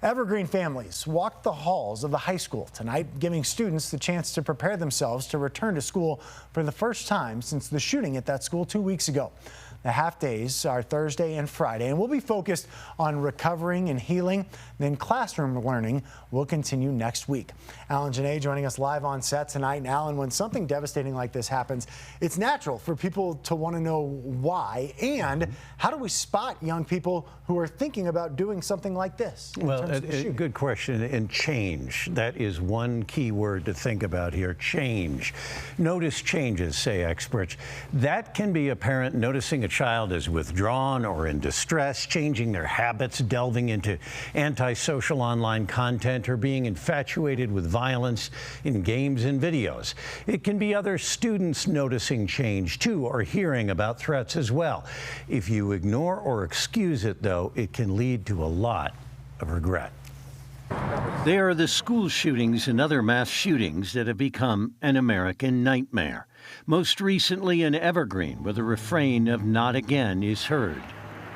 Evergreen families walked the halls of the high school tonight, giving students the chance to prepare themselves to return to school for the first time since the shooting at that school 2 weeks ago. The half days are Thursday and Friday, and we'll be focused on recovering and healing. Then classroom learning will continue next week. Alan Janae joining us live on set tonight. And Alan, when something devastating like this happens, it's natural for people to want to know why, and how do we spot young people who are thinking about doing something like this? Well, a good question. And change, that is one key word to think about here. Change. Notice changes, say experts. That can be apparent noticing a child is withdrawn or in distress, changing their habits, delving into antisocial online content, or being infatuated with violence in games and videos. It can be other students noticing change too, or hearing about threats as well. If you ignore or excuse it, though, it can lead to a lot of regret. They are the school shootings and other mass shootings that have become an American nightmare. Most recently in Evergreen, where the refrain of "not again" is heard.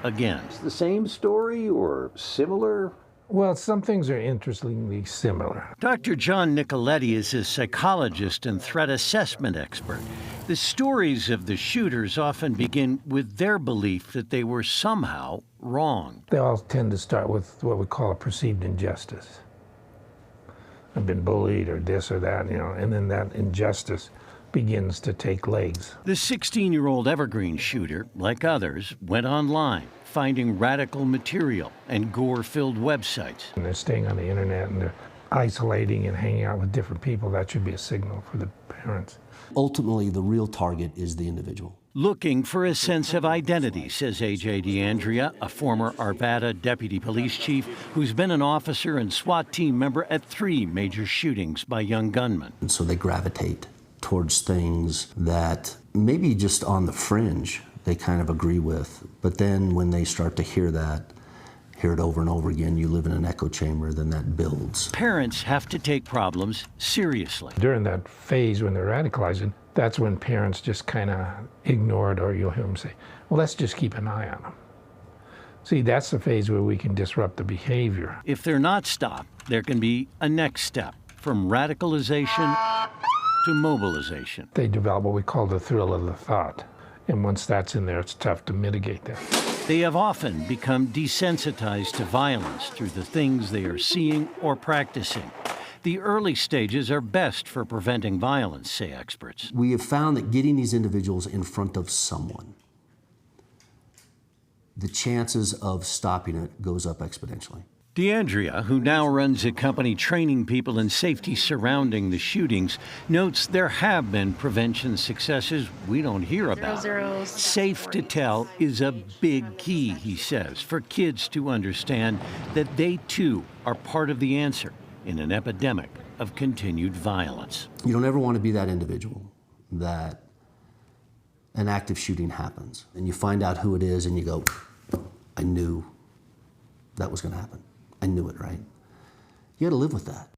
Again. It's the same story or similar? Well, some things are interestingly similar. Dr. John Nicoletti is a psychologist and threat assessment expert. The stories of the shooters often begin with their belief that they were somehow wrong. They all tend to start with what we call a perceived injustice. I've been bullied or this or that, and then that injustice begins to take legs. The 16-year-old Evergreen shooter, like others, went online, finding radical material and gore-filled websites. And they're staying on the internet and they're isolating and hanging out with different people. That should be a signal for the parents. Ultimately, the real target is the individual. Looking for a sense of identity, says A.J. DeAndrea, a former Arvada deputy police chief who's been an officer and SWAT team member at 3 major shootings by young gunmen. And so they gravitate towards things that maybe just on the fringe they kind of agree with, but then when they start to hear it over and over again, you live in an echo chamber, then that builds. Parents have to take problems seriously. During that phase when they're radicalizing, that's when parents just kind of ignore it, or you'll hear them say, well, let's just keep an eye on them. See, that's the phase where we can disrupt the behavior. If they're not stopped, there can be a next step, from radicalization to mobilization. They develop what we call the thrill of the thought. And once that's in there, it's tough to mitigate that. They have often become desensitized to violence through the things they are seeing or practicing. The early stages are best for preventing violence, say experts. We have found that getting these individuals in front of someone, the chances of stopping it goes up exponentially. DeAndrea, who now runs a company training people in safety surrounding the shootings, notes there have been prevention successes we don't hear about. Safe to tell is a big key, he says, for kids to understand that they too are part of the answer in an epidemic of continued violence. You don't ever want to be that individual that an active shooting happens and you find out who it is and you go, I knew that was going to happen. I knew it, right? You got to live with that.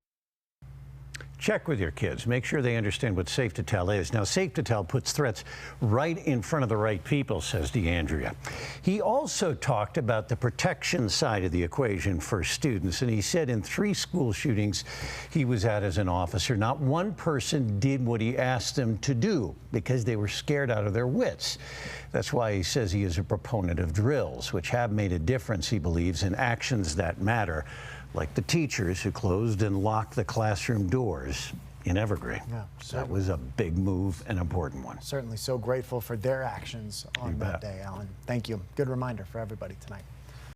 Check with your kids. Make sure they understand what Safe to Tell is. Now, Safe to Tell puts threats right in front of the right people, says DeAndrea. He also talked about the protection side of the equation for students, and he said in 3 school shootings he was at as an officer, not one person did what he asked them to do because they were scared out of their wits. That's why he says he is a proponent of drills, which have made a difference, he believes, in actions that matter, like the teachers who closed and locked the classroom doors in Evergreen. Yeah, that was a big move, an important one. Certainly so grateful for their actions on that day, Alan. Thank you. Good reminder for everybody tonight.